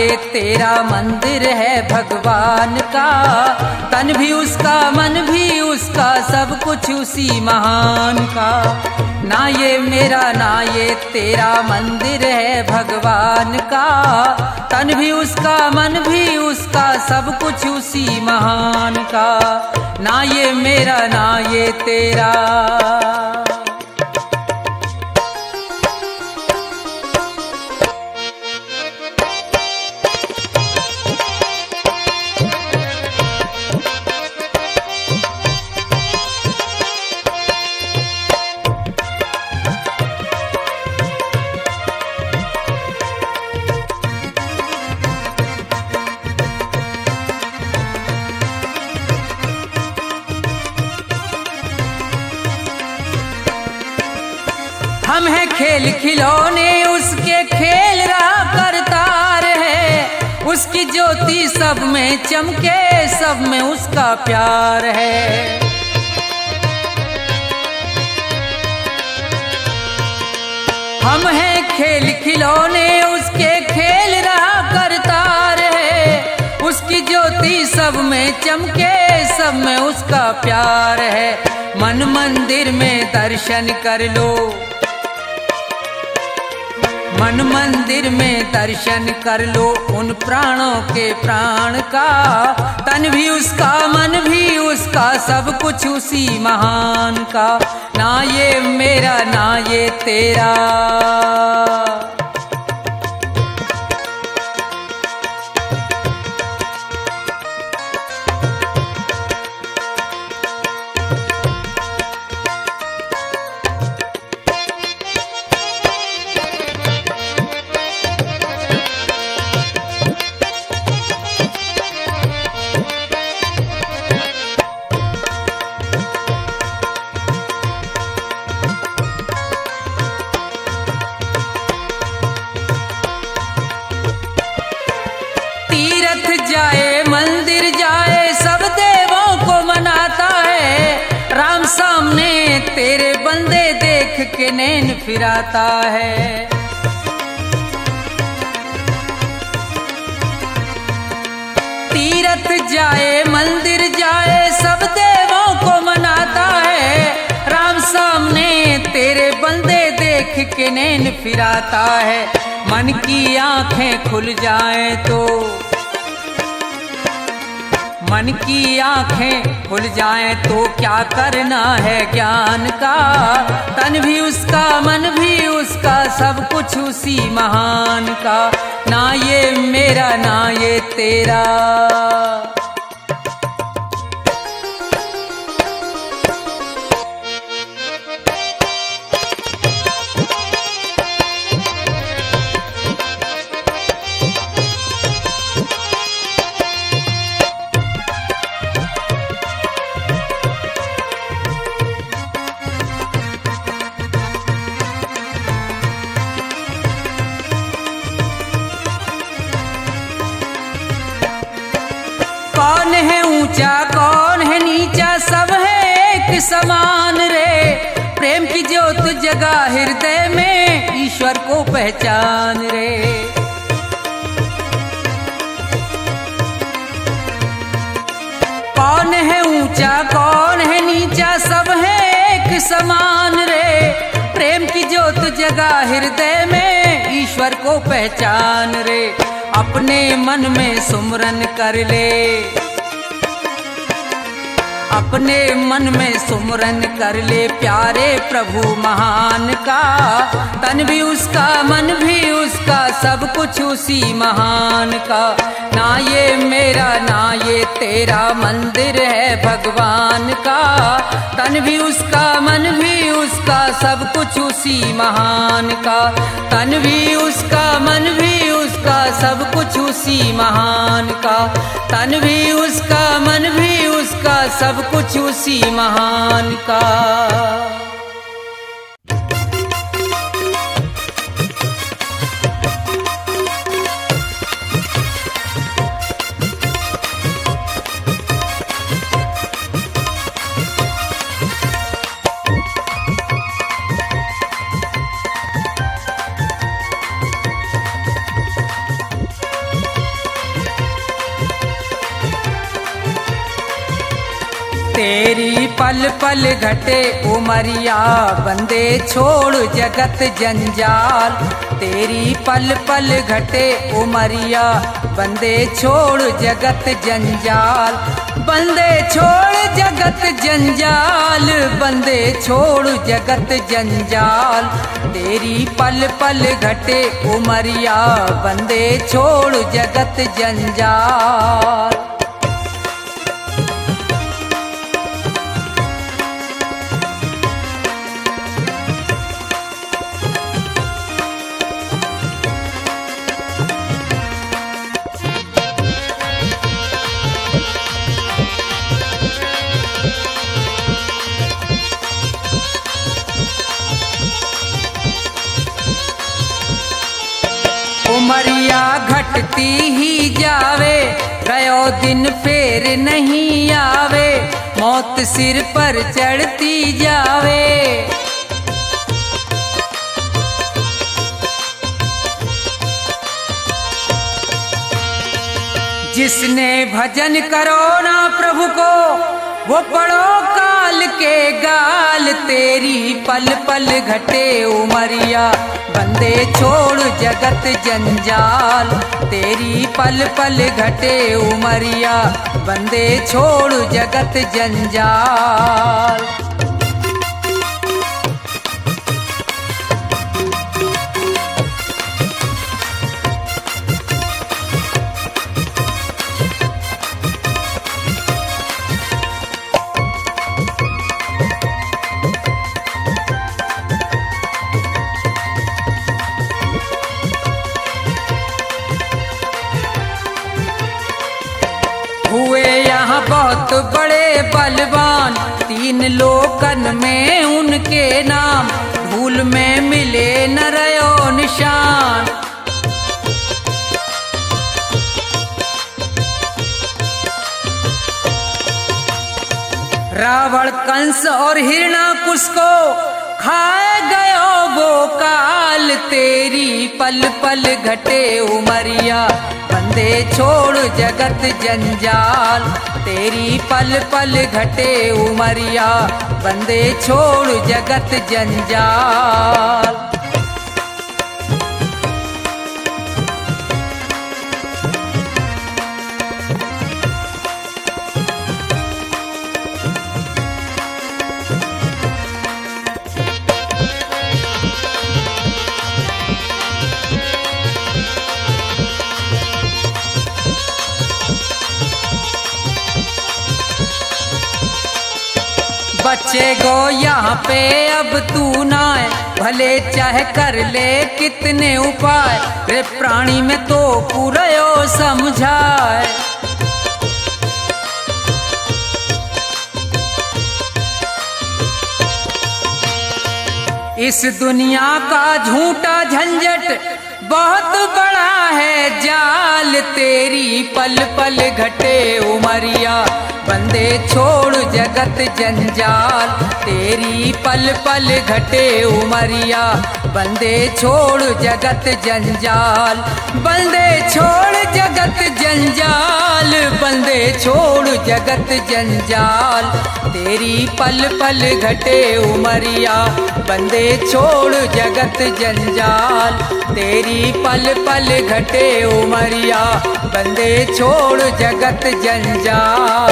ये तेरा मंदिर है भगवान का। तन भी उसका मन भी उसका सब कुछ उसी महान का। ना ये मेरा ना ये तेरा मंदिर है भगवान का। तन भी उसका मन भी उसका सब कुछ उसी महान का। ना ये मेरा ना ये तेरा। हम हैं खेल खिलौने उसके खेल रहा करतार है। उसकी ज्योति सब में चमके सब में उसका प्यार है। हम हैं खेल खिलौने उसके खेल रहा करतार है। उसकी ज्योति सब में चमके सब में उसका प्यार है। मन मंदिर में दर्शन कर लो। मन मंदिर में दर्शन कर लो उन प्राणों के प्राण का। तन भी उसका मन भी उसका सब कुछ उसी महान का। ना ये मेरा ना ये तेरा। जाए मंदिर जाए सब देवों को मनाता है। राम सामने तेरे बंदे देख के नैन फिराता है। तीरथ जाए मंदिर जाए सब देवों को मनाता है। राम सामने तेरे बंदे देख के नैन फिराता है। मन की आंखें खुल जाएं तो मन की आंखें खुल जाएं तो क्या करना है ज्ञान का। तन भी उसका मन भी उसका सब कुछ उसी महान का। ना ये मेरा ना ये तेरा। कौन है ऊंचा कौन है नीचा सब है एक समान रे। प्रेम की ज्योत जगा हृदय में ईश्वर को पहचान रे। कौन है ऊंचा कौन है नीचा सब है एक समान रे। प्रेम की ज्योत जगा हृदय में ईश्वर को पहचान रे। अपने मन में सुमरन कर ले। अपने मन में सुमरन कर ले प्यारे प्रभु महान का। तन भी उसका मन भी उसका सब कुछ उसी महान का। ना ये मेरा ना ये तेरा मंदिर है भगवान का। तन भी उसका मन भी उसका सब कुछ उसी महान का। तन भी उसका मन भी उसका सब कुछ उसी महान का। तन भी उसका मन भी उसका सब कुछ उसी महान का। तेरी पल पल घटे उमरिया बंदे छोड़ जगत जंजाल। तेरी पल पल घटे उमरिया बंदे छोड़ जगत जंजाल। बंदे छोड़ जगत जंजाल, बंदे छोड़ जगत जंजाल। तेरी पल पल घटे उमरिया बंदे छोड़ जगत जंजाल। उमरिया घटती ही जावे, गयो दिन फेर नहीं आवे। मौत सिर पर चढ़ती जावे। जिसने भजन करो ना प्रभु को, वो पड़ो काल के गाल। तेरी पल पल घटे उमरिया बंदे छोड़ जगत जंजाल। तेरी पल पल घटे उमरिया बंदे छोड़ जगत जंजाल। हुए यहाँ बहुत बड़े बलवान, तीन लोकन में उनके नाम। धूल में मिले न रयो निशान। रावण कंस और हिरणाकुश को खाए गयो वो काल। तेरी पल पल घटे उमरिया बंदे छोड़ जगत जंजाल। तेरी पल पल घटे उमरिया बंदे छोड़ जगत जंजाल। बच्चे गो यहाँ पे अब तू ना है, भले चाहे कर ले कितने उपाय। रे प्राणी में तो पूरयो समझाए। इस दुनिया का झूठा झंझट बहुत बड़ा है जाल। तेरी पल पल घटे उमरिया बंदे छोड़ जगत जंजाल। तेरी पल पल घटे उमरिया बंदे छोड़ जगत जंजाल। बंदे छोड़ जगत जंजाल, बंदे छोड़ जगत जंजाल। तेरी पल पल घटे उमरिया बंदे छोड़ जगत जंजाल। तेरी पल पल घटे उमरिया बंदे छोड़ जगत जंजाल।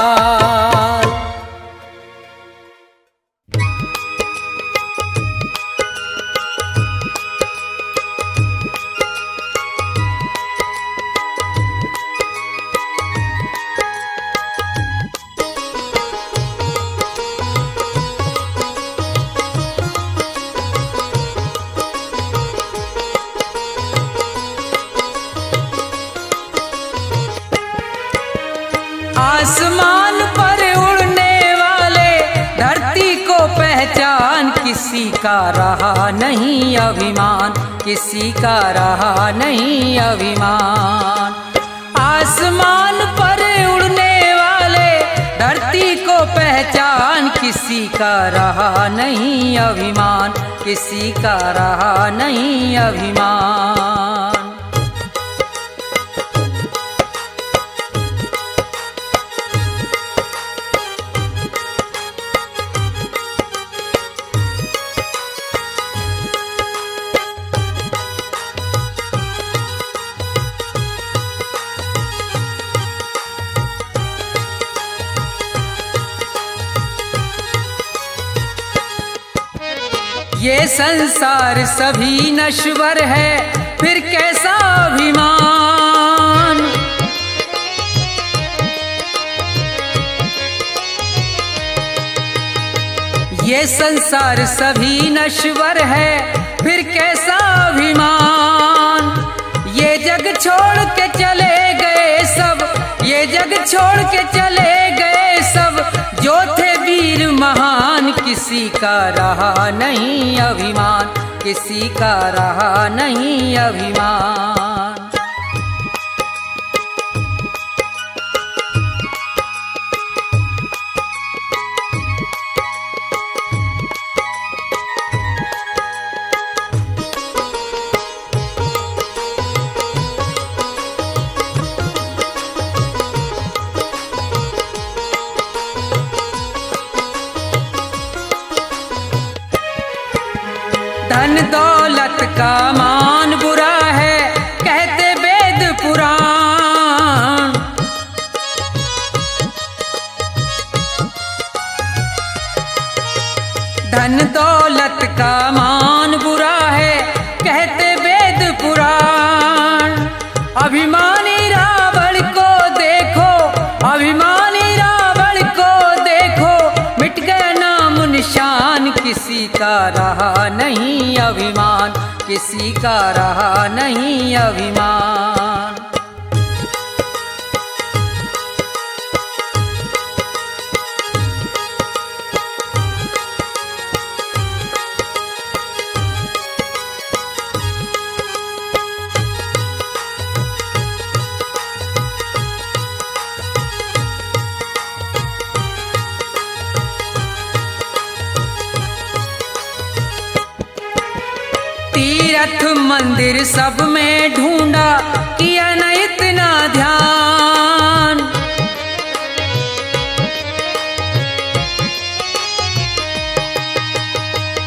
आसमान पर उड़ने वाले धरती को पहचान। किसी का रहा नहीं अभिमान, किसी का रहा नहीं अभिमान। आसमान पर उड़ने वाले धरती को पहचान। किसी का रहा नहीं अभिमान, किसी का रहा नहीं अभिमान। ये संसार सभी नश्वर है, फिर कैसा अभिमान। ये संसार सभी नश्वर है, फिर कैसा अभिमान। ये जग छोड़ के चले गए सब, ये जग छोड़ के चले गए सब, जो थे वीर महान। किसी का रहा नहीं अभिमान, किसी का रहा नहीं अभिमान। धन दौलत का मान बुरा है, कहते वेद पुराण। धन दौलत का मान बुरा है, कहते वेद पुराण। अभिमानी रावण को देखो, अभिमानी रावण को देखो, मिट गया नाम निशान। किसी का रहा नहीं अभिमान, किसी का रहा नहीं अभिमान। तीर्थ मंदिर सब में ढूंढा, किया न इतना ध्यान।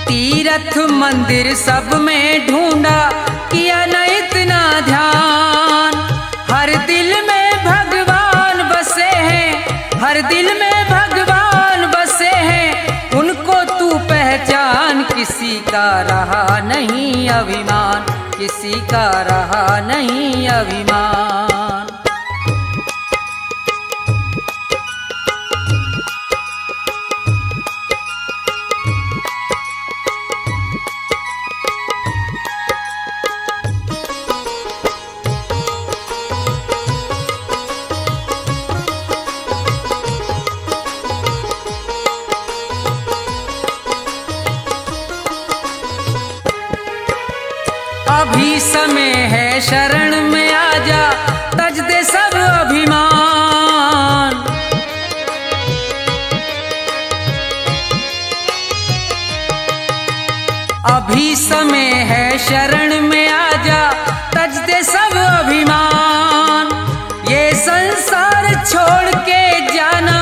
तीर्थ मंदिर सब में ढूंढा, किया न इतना ध्यान। हर दिल में भगवान बसे हैं, हर दिल में भगवान बसे हैं, उनको तू पहचान। किसी का रहा नहीं अभिमान, किसी का रहा नहीं अभिमान। अभी समय है शरण में आजा, तज दे सब अभिमान। अभी समय है शरण में आजा, तज दे सब अभिमान। ये संसार छोड़ के जाना,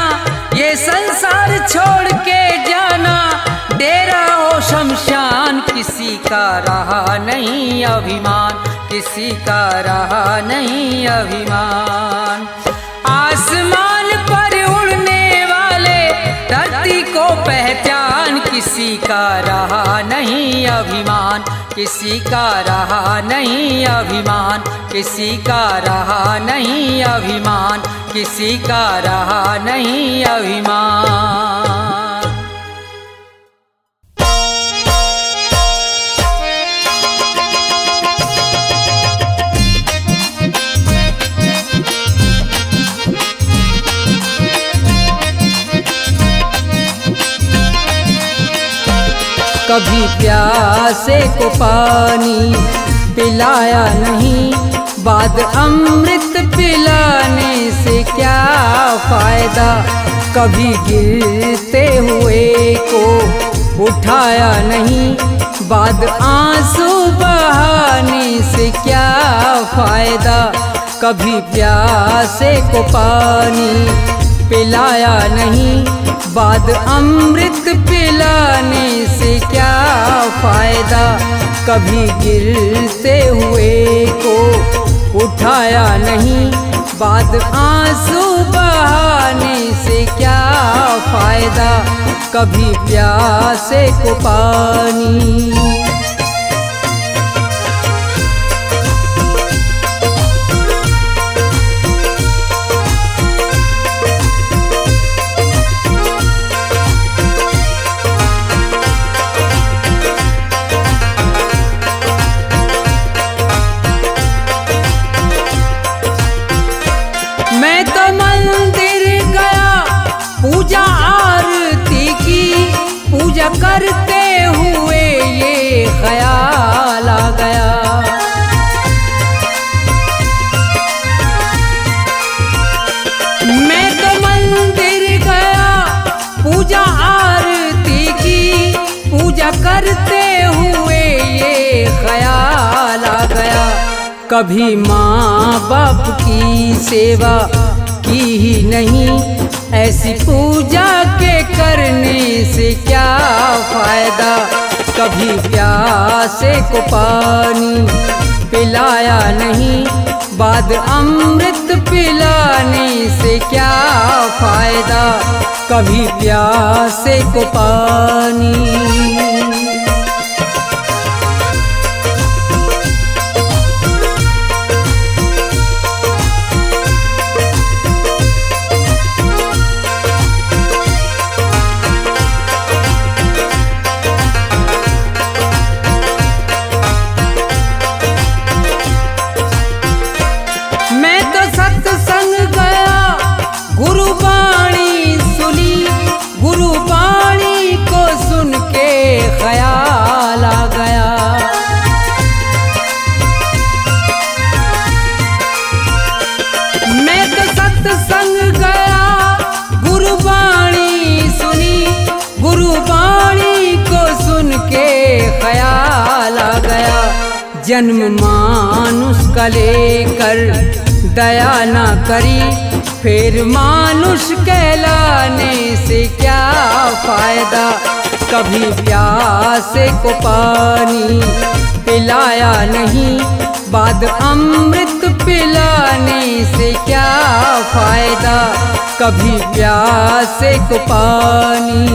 ये संसार छोड़ के जाना, डेरा हो शमशान। किसी का रहा नहीं अभिमान, किसी का रहा नहीं अभिमान। आसमान पर उड़ने वाले धरती को पहचान। किसी का रहा नहीं अभिमान, किसी का रहा नहीं अभिमान, किसी का रहा नहीं अभिमान, किसी का रहा नहीं अभिमान। कभी प्यासे को पानी पिलाया नहीं, बाद अमृत पिलाने से क्या फायदा। कभी गिरते हुए को उठाया नहीं, बाद आंसू बहाने से क्या फायदा। कभी प्यासे को पानी पिलाया नहीं, बाद अमृत पिलाने से क्या फायदा। कभी गिरते हुए को उठाया नहीं, बाद आंसू बहाने से क्या फायदा। कभी प्यासे को पानी। मैं तो मंदिर गया पूजा आरती की, पूजा करते हुए ये ख्याल आ गया। मैं तो मंदिर गया पूजा आरती की, पूजा करते हुए ये ख्याल आ गया। कभी माँ बाप की सेवा की ही नहीं, ऐसी पूजा के करने से क्या फायदा। कभी प्यासे को पानी पिलाया नहीं, बाद अमृत पिलाने से क्या फायदा। कभी प्यासे को पानी। मैं तो सत्संग गया गुरुबाणी सुनी, गुरुबाणी को सुन के ख्याल आ गया। मैं तो सत्संग गया गुरुबाणी सुनी, गुरुबाणी को सुन के ख्याल आ गया। जन्म मानुष का लेकर दया ना करी, फिर मानुष कहलाने से क्या फायदा। कभी प्यासे को पानी पिलाया नहीं, बाद अमृत पिलाने से क्या फायदा। कभी प्यासे को पानी।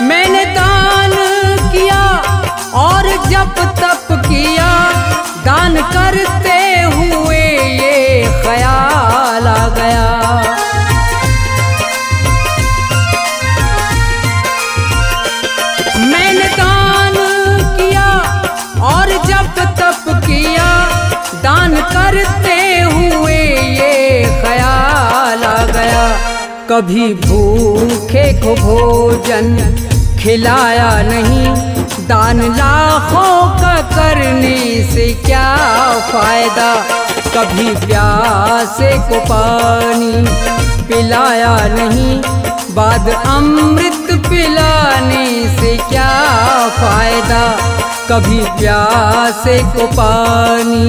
मैंने दान किया और जप तप किया, दान करते हुए ये ख्याल आ गया। मैंने दान किया और जप तप किया, दान करते हुए ये ख्याल आ गया। कभी भूखे को भोजन खिलाया नहीं, दान लाखों का करने से क्या फायदा। कभी प्यासे को पानी पिलाया नहीं, बाद अमृत पिलाने से क्या फायदा। कभी प्यासे को पानी।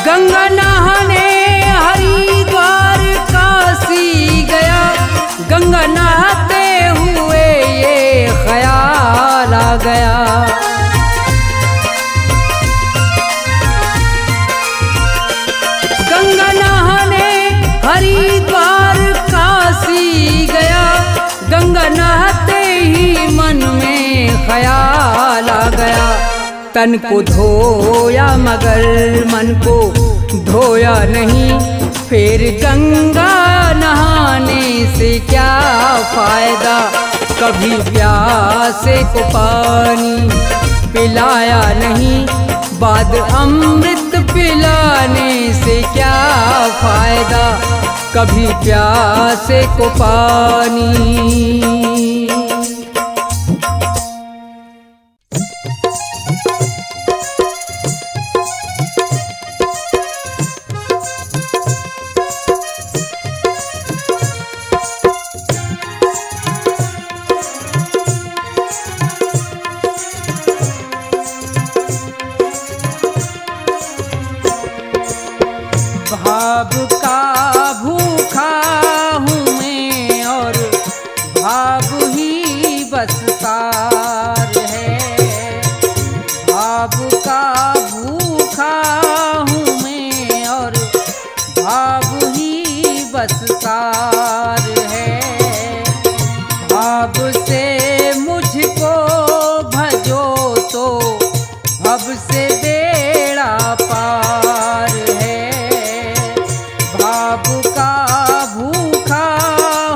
गंगा नहाने हरिद्वार काशी गया, गंगा नहाते हुए ये ख्याल आ गया। गंगा नहाने हरिद्वार काशी गया, गंगा नहाते ही मन में ख्याल आ गया। तन को धोया मगर मन को धोया नहीं, फिर गंगा नहाने से क्या फायदा। कभी प्यासे को पानी पिलाया नहीं, बाद अमृत पिलाने से क्या फायदा। कभी प्यासे को पानी। भाव ही बस सार है। भाव का भूखा हूँ मैं और भाव ही बस सार है। भाव से मुझको भजो तो भव से बेड़ा पार है। भाव का भूखा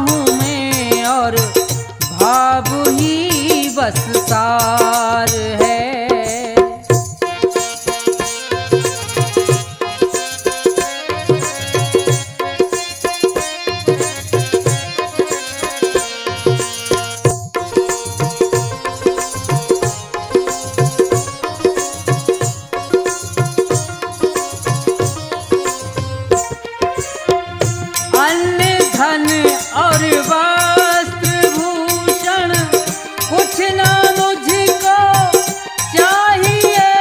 हूँ मैं और भाव ही बस सार है। अन्न धन और वस्त्र भूषण कुछ ना मुझको चाहिए।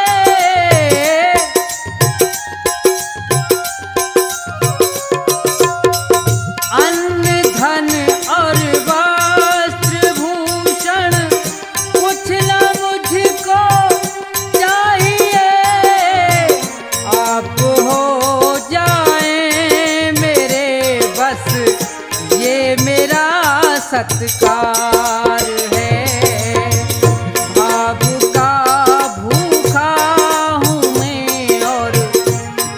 अन्न धन और वस्त्र भूषण कुछ ना मुझको चाहिए। आप हो जाए मेरे बस ये मेरा सत्कार है। भाव का भूखा हूँ मैं और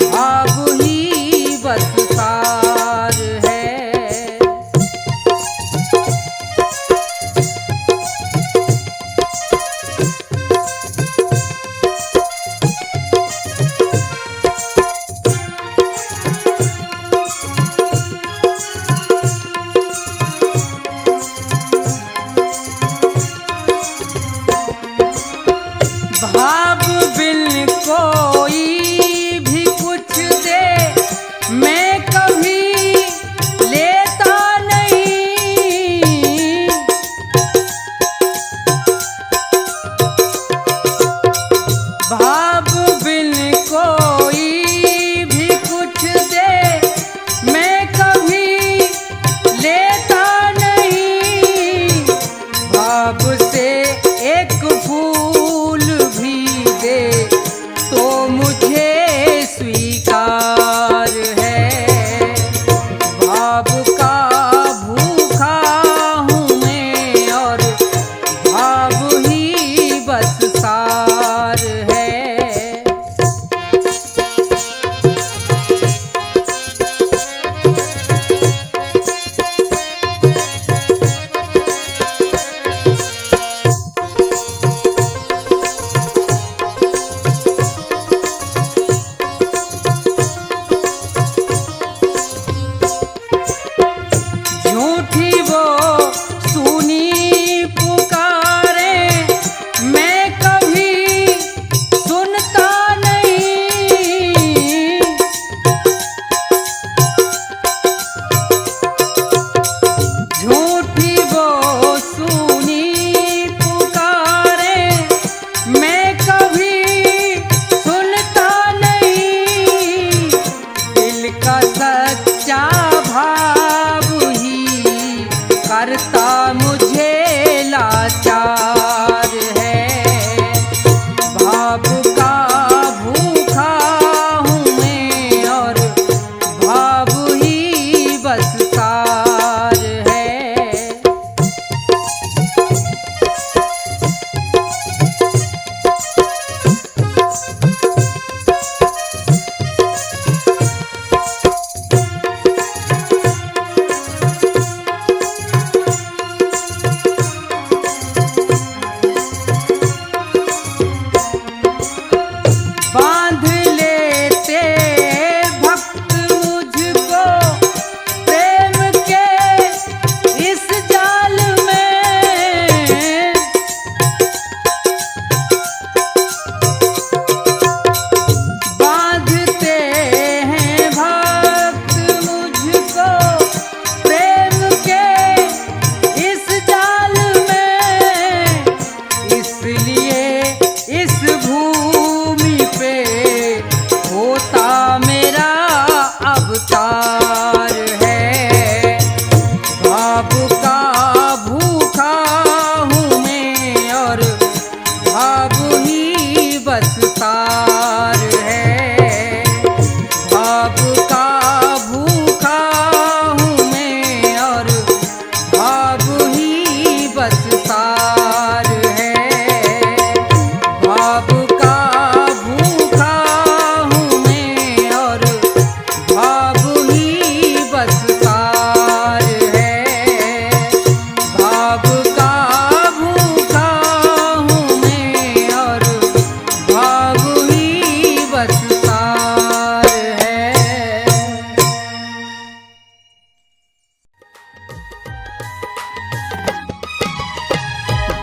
भाव ही बस सार है।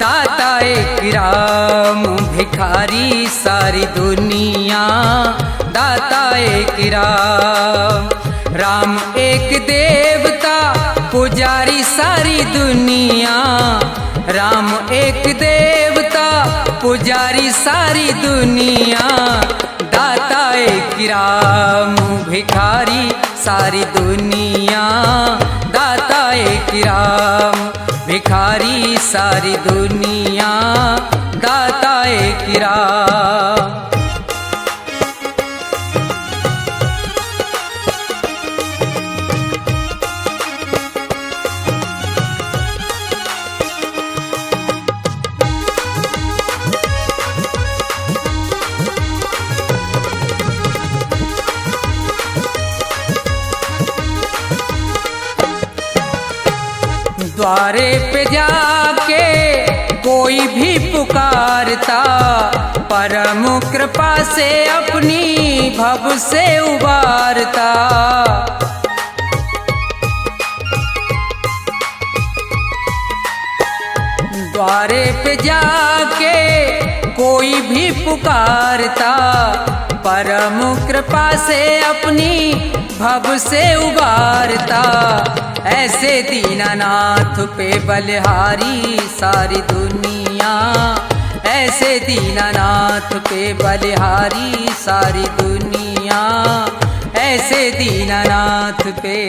दाता एक राम भिखारी सारी दुनिया, दाता एक राम। राम एक देवता पुजारी सारी दुनिया, राम एक देवता पुजारी सारी दुनिया, दाता एक राम भिखारी सारी दुनिया, दाता एक राम भिखारी सारी दुनिया, दाता एक राम। द्वारे पे जाके कोई भी पुकारता, परम कृपा से अपनी भव से उबारता। द्वारे पे जाके कोई भी पुकारता, परम कृपा से अपनी भव से उबारता। ऐसे दीनानाथ पे बलिहारी सारी दुनिया, ऐसे दीनानाथ पे बलिहारी सारी दुनिया, ऐसे दीनानाथ पे।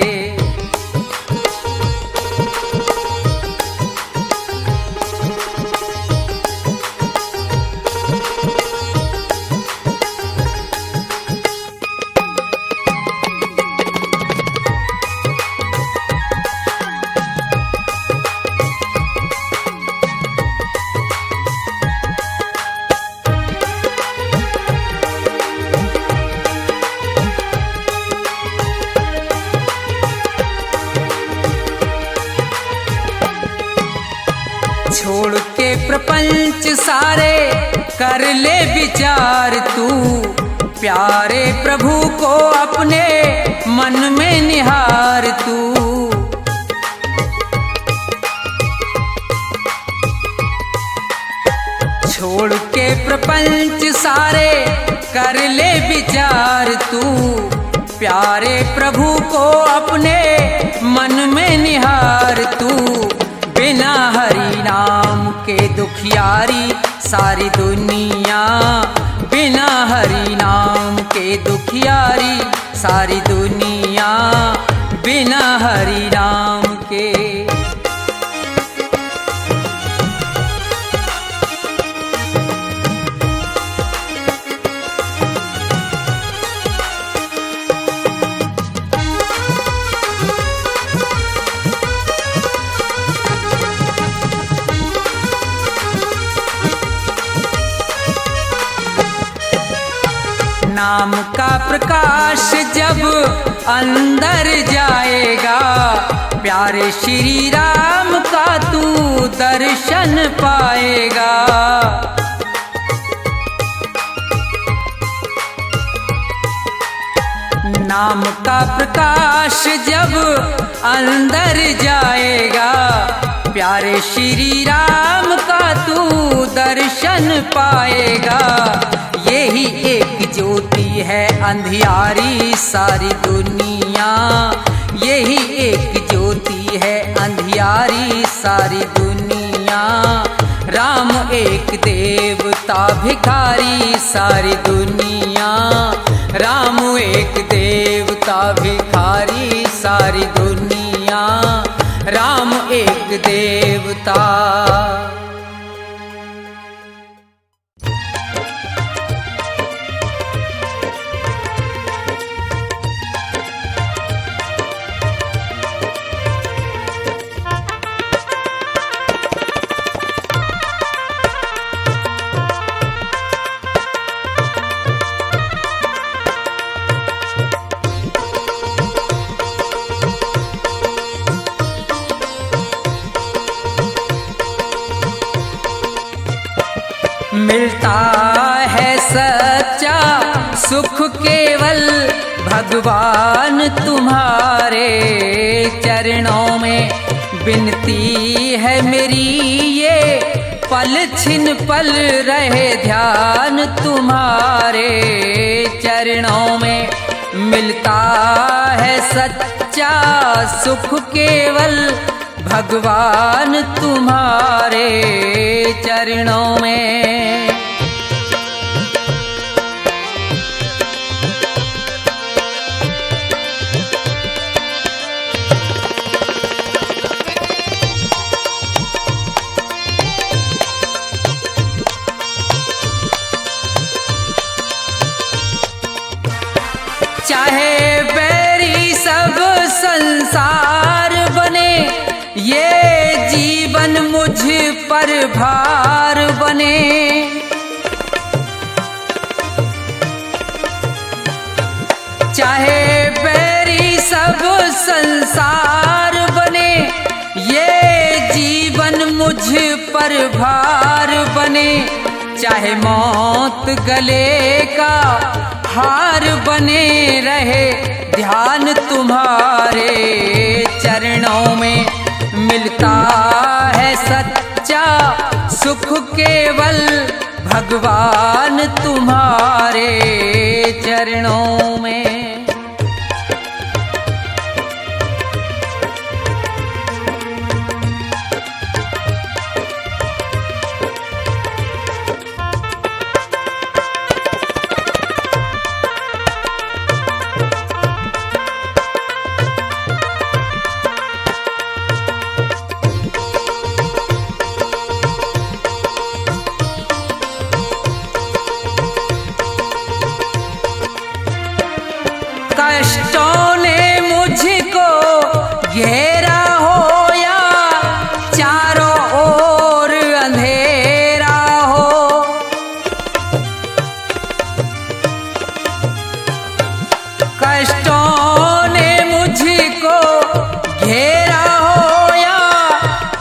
छोड़ के प्रपंच सारे कर ले विचार तू, प्यारे प्रभु को अपने मन में निहार तू। छोड़ के प्रपंच सारे कर ले विचार तू, प्यारे प्रभु को अपने मन में निहार तू। बिना हरि नाम के दुखियारी सारी दुनिया, बिना हरि नाम के दुखियारी सारी दुनिया, बिना हरि नाम के। नाम का प्रकाश जब अंदर जाएगा, प्यारे श्री राम का तू दर्शन पाएगा। नाम का प्रकाश जब अंदर जाएगा, प्यारे श्री राम का तू दर्शन पाएगा। यही एक ज्योति है अंधियारी सारी दुनिया, यही एक ज्योति है अंधियारी सारी दुनिया। राम एक देवता भिखारी सारी दुनिया, राम एक देवता भिखारी सारी दुनिया, राम एक देवता। मिलता है सच्चा सुख केवल भगवान तुम्हारे चरणों में। विनती है मेरी ये पल छिन पल रहे ध्यान तुम्हारे चरणों में। मिलता है सच्चा सुख केवल भगवान तुम्हारे चरणों में। चाहे बैरी सब संसार बने, ये जीवन मुझ पर भार बने। चाहे बैरी सब संसार बने, ये जीवन मुझ पर भार बने। चाहे मौत गले का हार बने रहे ध्यान तुम्हारे चरणों में। मिलता है सच्चा सुख केवल भगवान तुम्हारे चरणों में। कष्टों ने मुझको घेरा हो या चारों ओर अंधेरा हो, कष्टों ने मुझको घेरा हो या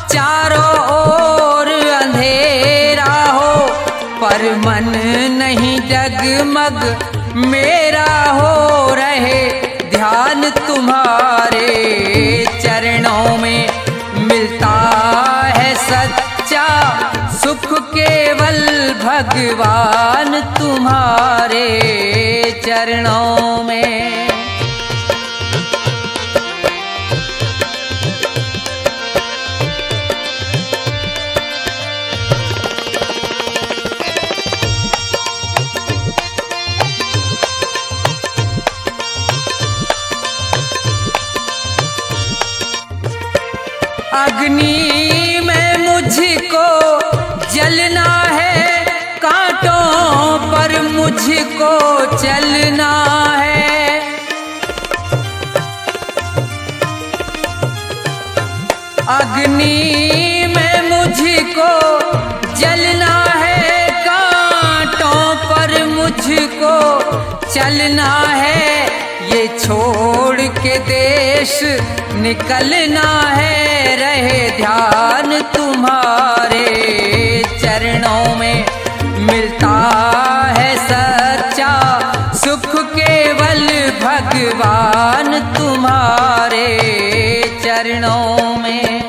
चारों ओर अंधेरा हो, पर मन नहीं डगमग मेरा हो रहे ध्यान तुम्हारे चरणों में। मिलता है सच्चा सुख केवल भगवान तुम्हारे चरणों में। अग्नि में मुझको जलना है, कांटों पर मुझको चलना है। अग्नि में मुझको जलना है, कांटों पर मुझको चलना है। ये छोड़ के देश निकलना है, रहे ध्यान तुम्हारे चरणों में। मिलता है सच्चा सुख केवल भगवान तुम्हारे चरणों में।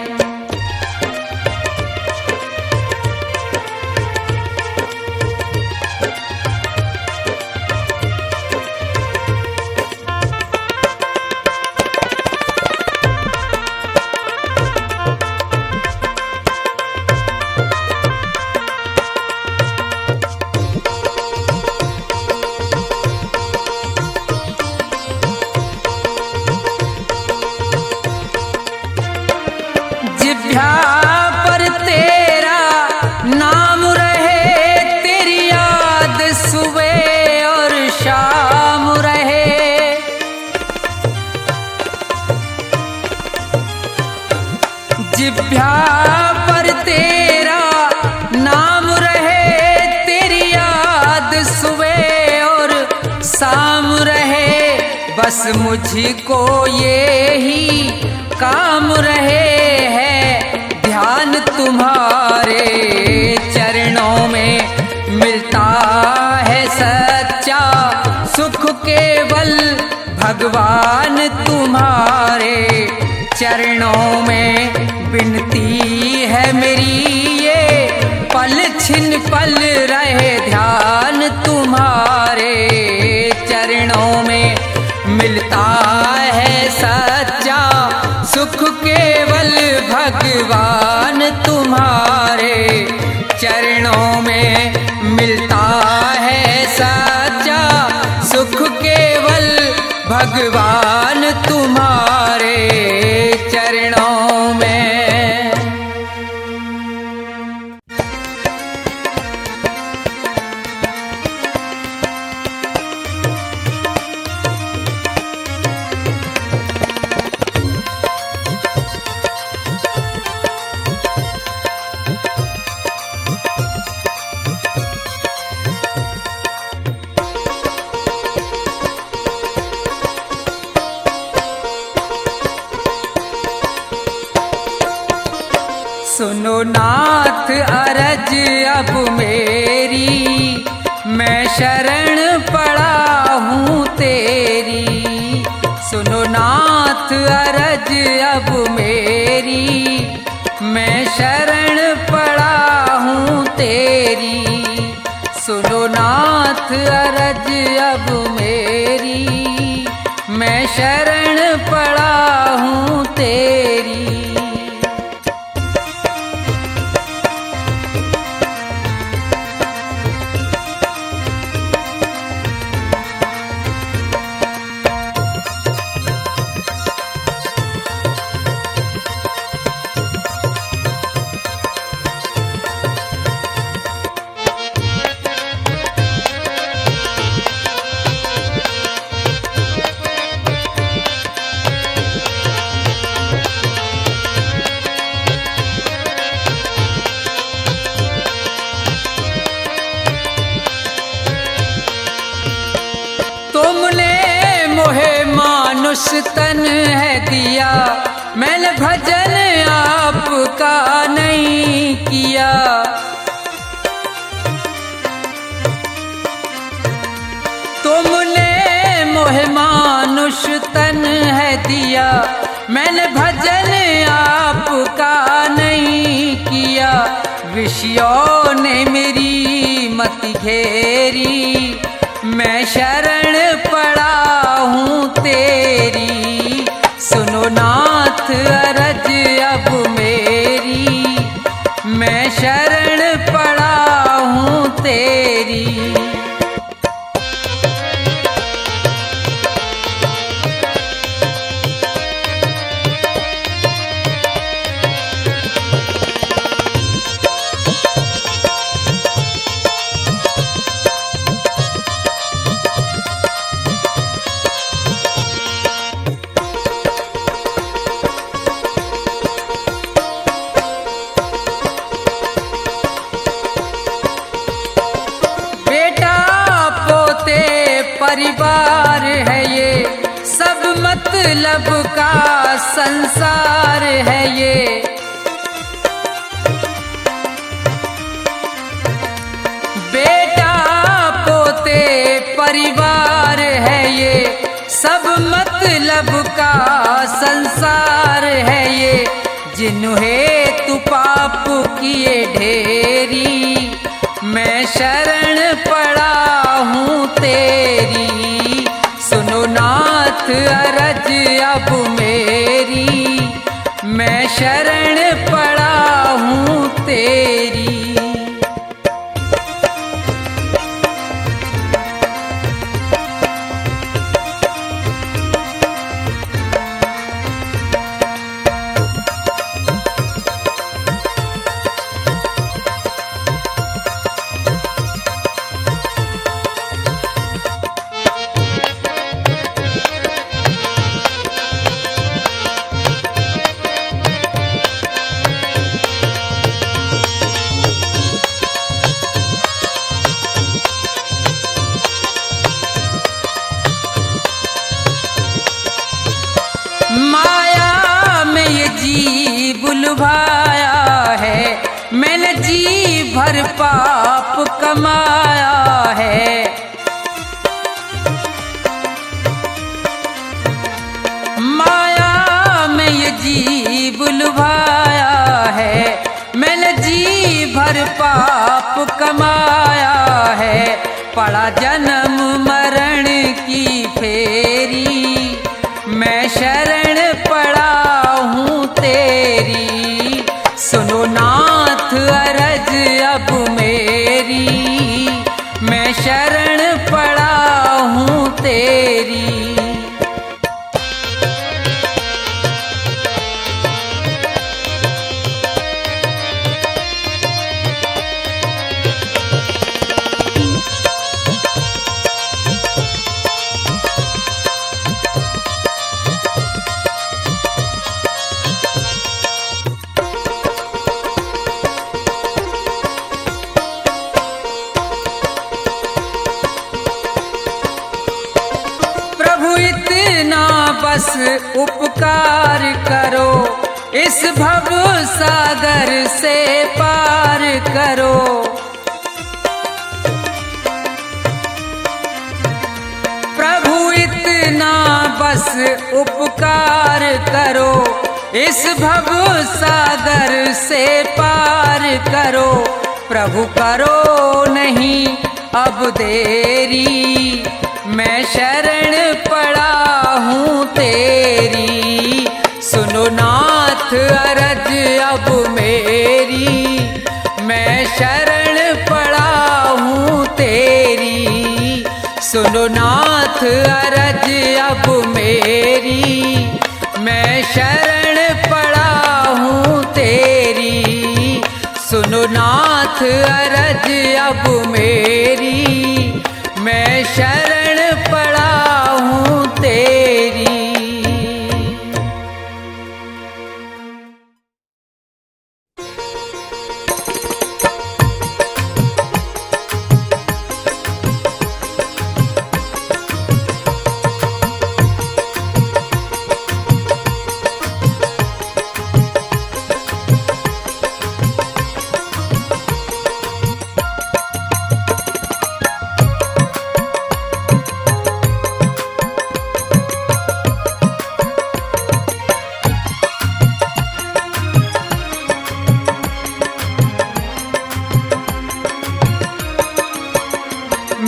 जिह्वा पर तेरा नाम रहे, तेरी याद सुबह और शाम रहे। जिह्वा पर तेरा नाम रहे, तेरी याद सुबह और शाम रहे। बस मुझको ये ही काम रहे है ध्यान तुम्हारे चरणों में। मिलता है सच्चा सुख केवल भगवान तुम्हारे चरणों में। विनती है मेरी ये छिन पल रहे ध्यान तुम्हारे चरणों में, मिलता है सच्चा सुख केवल भगवान तुम्हारे चरणों में, मिलता है सच्चा सुख केवल भगवान तुम्हारे चरणों में। सुनो नाथ अरज अब मेरी, मैं शरण पड़ा हूँ तेरी। सुनो नाथ अरज अब मेरी, मैं शरण पड़ा हूँ तेरी। सुनो नाथ अरज अब मेरी, मैं शरण पड़ा हूँ तेरी। मानुष तन है दिया, मैंने भजन आपका नहीं किया। तुमने मोहे मानुष तन है दिया, मैंने भजन आपका नहीं किया। विषयों ने मेरी मति घेरी, मैं शरण पड़ा हूँ तेरी। सुनो नाथ अरज अब मेरी, मैं शरण पड़ा हूँ तेरी। परिवार है ये, सब मतलब का संसार है ये। बेटा पोते परिवार है ये, सब मतलब का संसार है ये। जिन्हें तू पाप किए ढेरी, मैं शरण पड़ा हूँ तेरी। सुनो नाथ अरज अब मेरी, मैं शरण पड़ा हूँ तेरी। लुभाया है, मैंने जी भर पाप कमाया है। माया में ये जीव लुभाया है, मैंने जिंदगी भर पाप कमाया है, पड़ा जन्म मरण की फेरी, मैं शरण पड़ा हूँ तेरी, सुनो नाथ अरज अब मेरी, मैं शरण पड़ा हूँ तेरी। बस उपकार करो, इस भव सागर से पार करो, प्रभु इतना बस उपकार करो, इस भव सागर से पार करो, प्रभु करो नहीं अब देरी, मैं शरण पड़ा हूँ तेरी, सुनो नाथ अरज अब मेरी, मैं शरण पड़ा हूँ तेरी, सुनो नाथ अरज अब मेरी, मैं शरण पड़ा हूँ तेरी, सुनो नाथ अरज अब मेरी, मैं शरण पड़ा हूँ तेरी।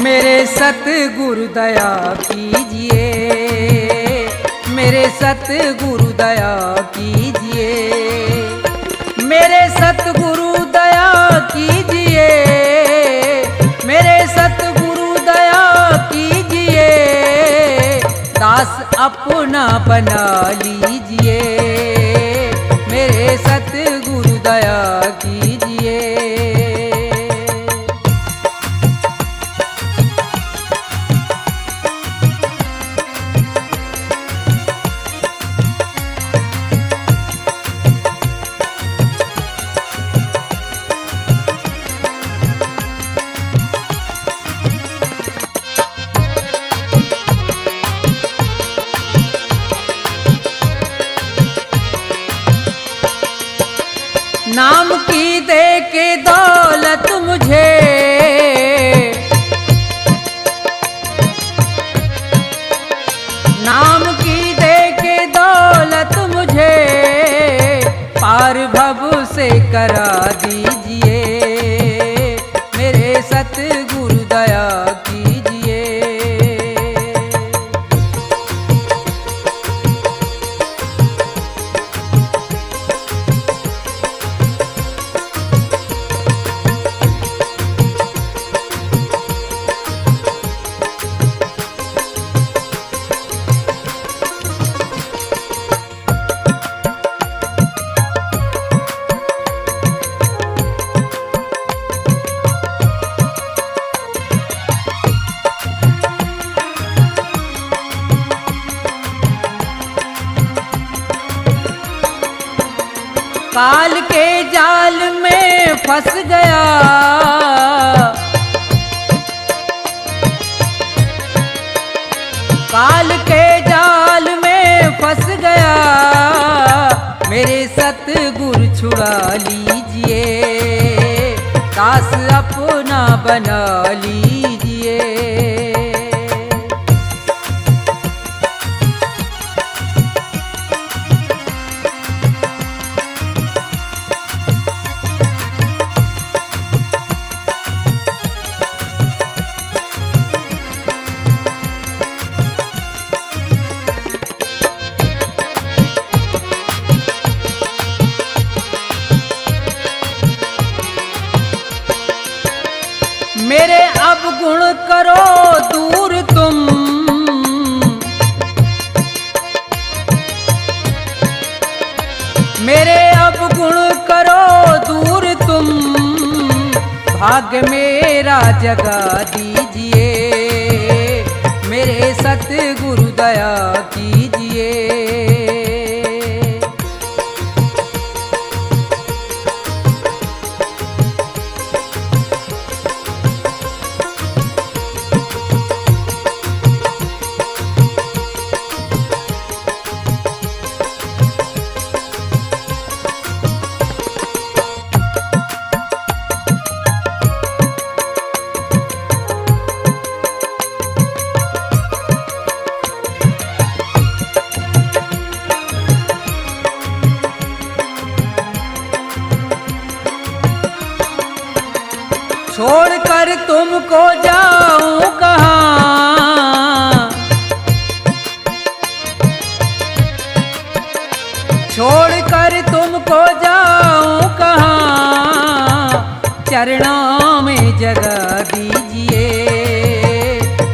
मेरे सतगुरु दया कीजिए, मेरे सतगुरु दया कीजिए, मेरे सतगुरु दया कीजिए, मेरे सतगुरु दया कीजिए, दास अपना बना लीजिए, मेरे सतगुरु दया कीजिए। नाम की दे के दौलत मुझे, नाम की दे के दौलत मुझे, पार भव से करा दीजिए, मेरे सतगुरु दया कीजिए। काल के जाल में फंस गया, काल के जाल में फंस गया, मेरे सतगुरु छुड़ा लीजिए, दास अपना बना लीजिए। मेरे अवगुण करो दूर तुम, मेरे अवगुण करो दूर तुम, भाग्य मेरा जगा दीजिए, मेरे सतगुरु दया कीजिए। छोड़कर तुमको जाऊं कहाँ, छोड़कर तुमको जाऊं कहाँ, चरणों में जगह दीजिए,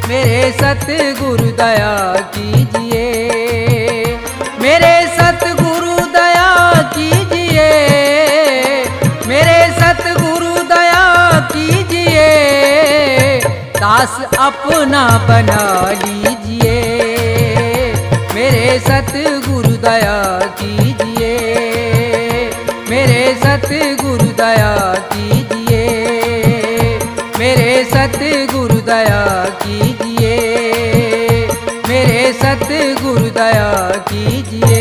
मेरे सतगुरु दया कीजिए, मेरे सतगुरु दया कीजिए, मेरे सतगुरु दया कीजिए, दास अपना बना लीजिए, मेरे सतगुरु दया कीजिए, मेरे सतगुरु दया कीजिए, मेरे सतगुरु दया कीजिए, मेरे सतगुरु दया कीजिए।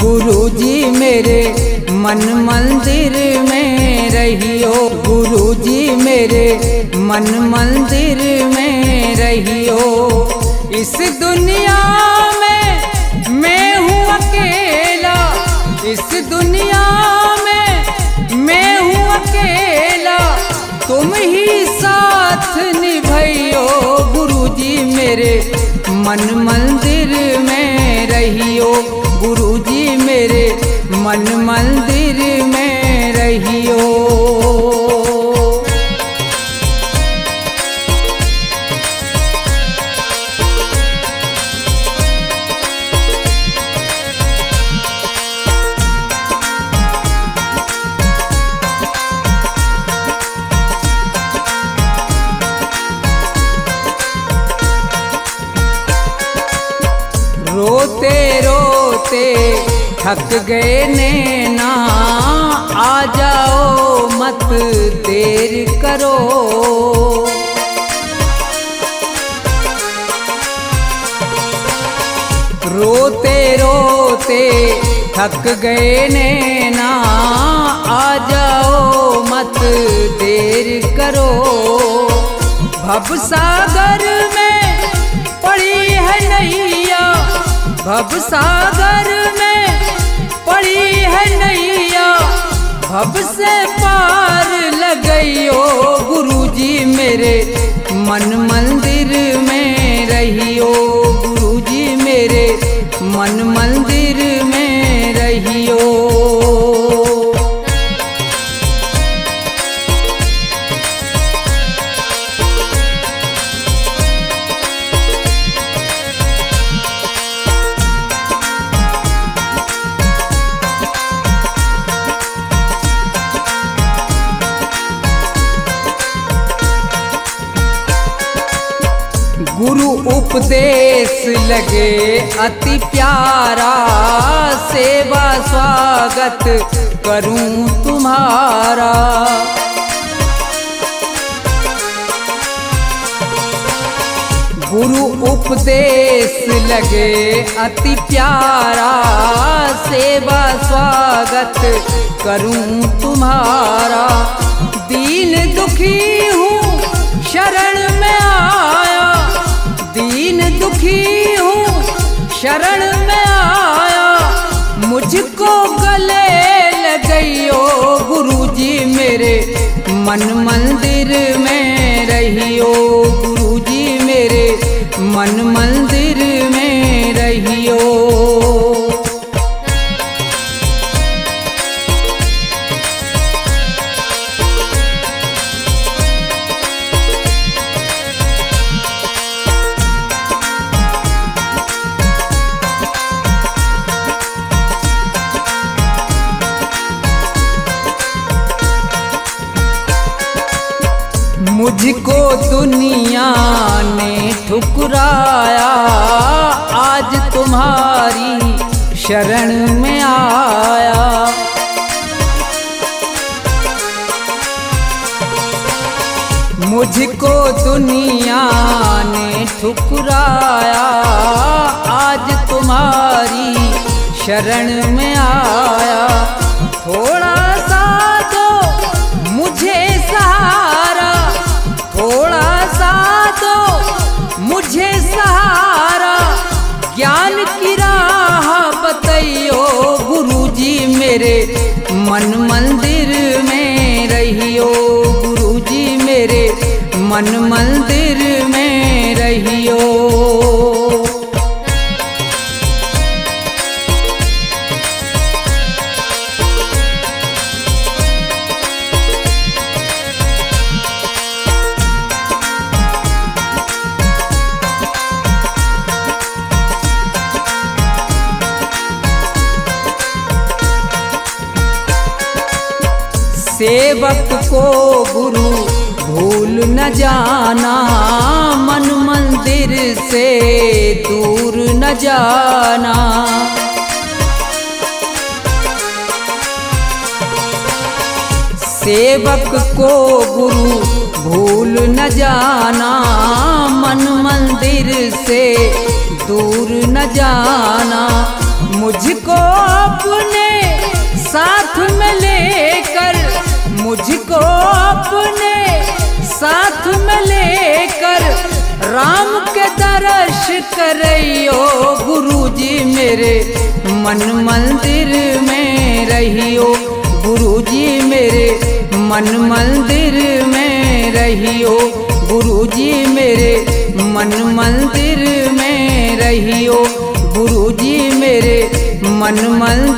गुरुजी मेरे मन मंदिर में रहियो, गुरुजी मेरे मन मंदिर में रहियो, इस दुनिया में मैं हूँ अकेला, इस दुनिया में मैं हूँ अकेला, तुम ही साथ निभाइयो, गुरुजी मेरे मन मंदिर में रहियो, गुरुजी मेरे मन मंदिर में रहियो। रोते रोते थक गए नैना, आ जाओ मत देर करो, रोते रोते थक गए नैना, आ जाओ मत देर करो, भवसागर में पड़ी है नैया, भवसागर में पड़ी है नैया, भव से पार लगइयो, गुरुजी मेरे मन मंदिर में रहियो, गुरुजी मेरे मन मंदिर में रहियो। गुरु उपदेश लगे अति प्यारा, सेवा स्वागत करूं तुम्हारा, गुरु उपदेश लगे अति प्यारा, सेवा स्वागत करूं तुम्हारा, दीन दुखी मेरे मन मंदिर में रहियो, गुरुजी मेरे मन मंदिर में रहियो। मुझको दुनिया ने ठुकराया, आज तुम्हारी शरण में आया। मुझको दुनिया ने ठुकराया, आज तुम्हारी शरण में आया। थोड़ा सा दो मुझे सहारा, थोड़ा सा दो मुझे सहारा, ज्ञान की राह बताइयो, गुरुजी मेरे मन मंदिर में रहियो, गुरुजी मेरे मन मंदिर में रहियो। सेवक को गुरु भूल न जाना, मन मंदिर से दूर न जाना। सेवक को गुरु भूल न जाना, मन मंदिर से दूर न जाना। मुझको अपने साथ में लेकर, मुझको अपने साथ में लेकर, राम के दर्श करियो, गुरुजी मेरे मन मंदिर में रहियो, गुरुजी मेरे मन मंदिर में रहियो, गुरुजी मेरे मन मंदिर में रहियो, गुरुजी मेरे मन मंदिर